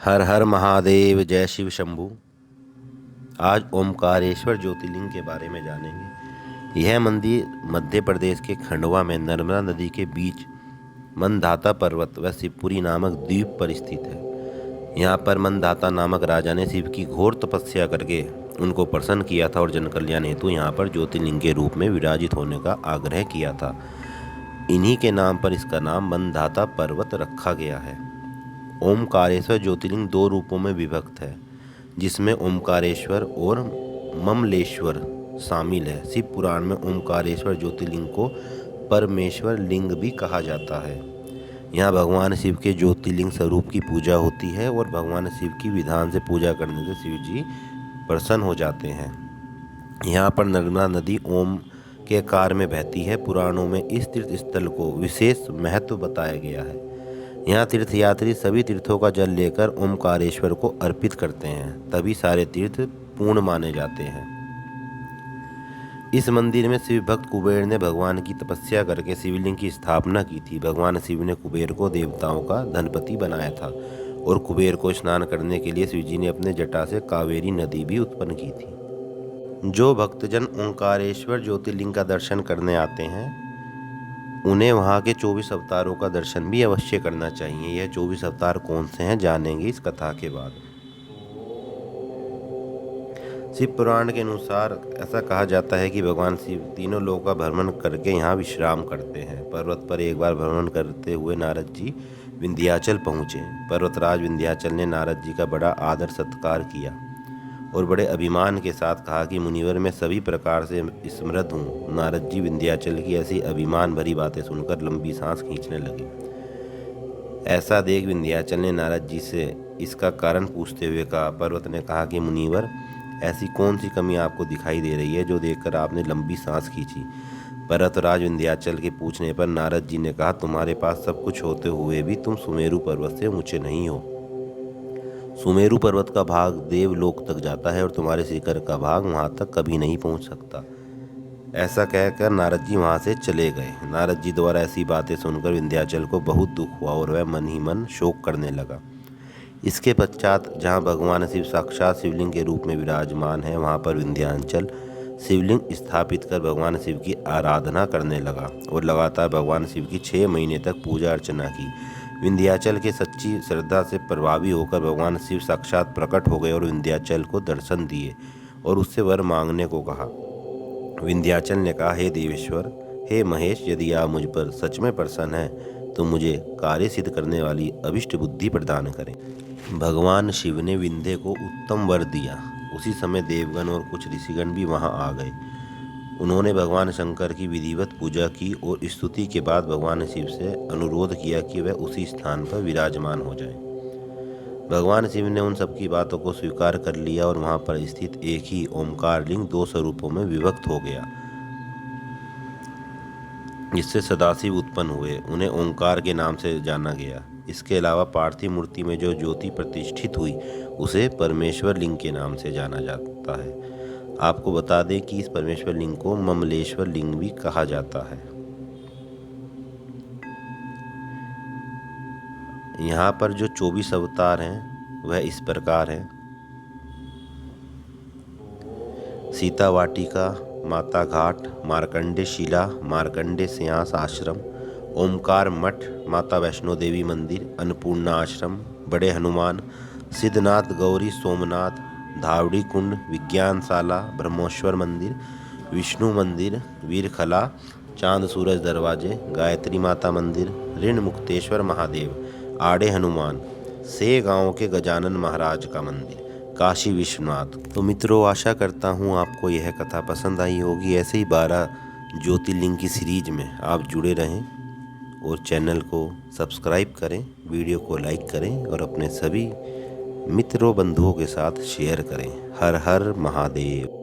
हर हर महादेव, जय शिव शंभू। आज ओमकारेश्वर ज्योतिर्लिंग के बारे में जानेंगे। यह मंदिर मध्य प्रदेश के खंडवा में नर्मदा नदी के बीच मंदाता पर्वत व शिवपुरी नामक द्वीप पर स्थित है। यहाँ पर मंदाता नामक राजा ने शिव की घोर तपस्या करके उनको प्रसन्न किया था और जन कल्याण हेतु यहाँ पर ज्योतिर्लिंग के रूप में विराजित होने का आग्रह किया था। इन्हीं के नाम पर इसका नाम मंदाता पर्वत रखा गया है। ओमकारेश्वर ज्योतिर्लिंग दो रूपों में विभक्त है, जिसमें ओमकारेश्वर और ममलेश्वर शामिल है। शिव पुराण में ओमकारेश्वर ज्योतिर्लिंग को परमेश्वर लिंग भी कहा जाता है। यहाँ भगवान शिव के ज्योतिर्लिंग स्वरूप की पूजा होती है और भगवान शिव की विधान से पूजा करने से शिव जी प्रसन्न हो जाते हैं। यहाँ पर नर्मदा नदी ओम के आकार में बहती है। पुराणों में इस तीर्थ स्थल को विशेष महत्व बताया गया है। यहाँ तीर्थयात्री सभी तीर्थों का जल लेकर ओमकारेश्वर को अर्पित करते हैं, तभी सारे तीर्थ पूर्ण माने जाते हैं। इस मंदिर में शिव भक्त कुबेर ने भगवान की तपस्या करके शिवलिंग की स्थापना की थी। भगवान शिव ने कुबेर को देवताओं का धनपति बनाया था और कुबेर को स्नान करने के लिए शिव जी ने अपने जटा से कावेरी नदी भी उत्पन्न की थी। जो भक्तजन ओंकारेश्वर ज्योतिर्लिंग का दर्शन करने आते हैं, उन्हें वहाँ के 24 अवतारों का दर्शन भी अवश्य करना चाहिए। यह 24 अवतार कौन से हैं, जानेंगे इस कथा के बाद। शिव पुराण के अनुसार ऐसा कहा जाता है कि भगवान शिव तीनों लोकों का भ्रमण करके यहाँ विश्राम करते हैं। पर्वत पर एक बार भ्रमण करते हुए नारद जी विंध्याचल पहुँचे। पर्वतराज विंध्याचल ने नारद जी का बड़ा आदर सत्कार किया और बड़े अभिमान के साथ कहा कि मुनिवर मैं सभी प्रकार से समृद्ध हूँ। नारद जी विंध्याचल की ऐसी अभिमान भरी बातें सुनकर लंबी सांस खींचने लगे। ऐसा देख विंध्याचल ने नारद जी से इसका कारण पूछते हुए कहा। पर्वत ने कहा कि मुनिवर, ऐसी कौन सी कमी आपको दिखाई दे रही है जो देखकर आपने लंबी सांस खींची। पर्वतराज विंध्याचल के पूछने पर नारद जी ने कहा, तुम्हारे पास सब कुछ होते हुए भी तुम सुमेरु पर्वत से ऊंचे नहीं हो। सुमेरु पर्वत का भाग देवलोक तक जाता है और तुम्हारे शिखर का भाग वहां तक कभी नहीं पहुंच सकता। ऐसा कहकर नारद जी वहां से चले गए। नारद जी द्वारा ऐसी बातें सुनकर विंध्याचल को बहुत दुख हुआ और वह मन ही मन शोक करने लगा। इसके पश्चात जहां भगवान शिव साक्षात शिवलिंग के रूप में विराजमान है, वहां पर विंध्याचल शिवलिंग स्थापित कर भगवान शिव की आराधना करने लगा और लगातार भगवान शिव की 6 महीने तक पूजा अर्चना की। विंध्याचल के सच्ची श्रद्धा से प्रभावी होकर भगवान शिव साक्षात प्रकट हो गए और विंध्याचल को दर्शन दिए और उससे वर मांगने को कहा। विंध्याचल ने कहा, हे देवेश्वर, हे महेश, यदि आप मुझ पर सच में प्रसन्न हैं तो मुझे कार्य सिद्ध करने वाली अभिष्ट बुद्धि प्रदान करें। भगवान शिव ने विंध्य को उत्तम वर दिया। उसी समय देवगण और कुछ ऋषिगण भी वहां आ गए। उन्होंने भगवान शंकर की विधिवत पूजा की और स्तुति के बाद भगवान शिव से अनुरोध किया कि वह उसी स्थान पर विराजमान हो जाए। भगवान शिव ने उन सबकी बातों को स्वीकार कर लिया और वहां पर स्थित एक ही ओमकार लिंग 2 स्वरूपों में विभक्त हो गया, जिससे सदाशिव उत्पन्न हुए। उन्हें ओंकार के नाम से जाना गया। इसके अलावा पार्थिव मूर्ति में जो ज्योति प्रतिष्ठित हुई उसे परमेश्वर लिंग के नाम से जाना जाता है। आपको बता दें कि इस परमेश्वर लिंग को ममलेश्वर लिंग भी कहा जाता है। यहाँ पर जो 24 अवतार हैं वह इस प्रकार हैं। सीता वाटिका, माता घाट, मार्कंडे शिला, मार्कंडे स्यास आश्रम, ओमकार मठ, माता वैष्णो देवी मंदिर, अन्नपूर्णा आश्रम, बड़े हनुमान, सिद्धनाथ गौरी सोमनाथ, धावड़ी कुंड, विज्ञानशाला, ब्रह्मोश्वर मंदिर, विष्णु मंदिर, वीरखला, चांद सूरज दरवाजे, गायत्री माता मंदिर, ऋण मुक्तेश्वर महादेव, आड़े हनुमान, से गांव के गजानन महाराज का मंदिर, काशी विश्वनाथ। तो मित्रों, आशा करता हूँ आपको यह कथा पसंद आई होगी। ऐसे ही 12 ज्योतिर्लिंग की सीरीज में आप जुड़े रहें और चैनल को सब्सक्राइब करें, वीडियो को लाइक करें और अपने सभी मित्रों बंधुओं के साथ शेयर करें। हर हर महादेव।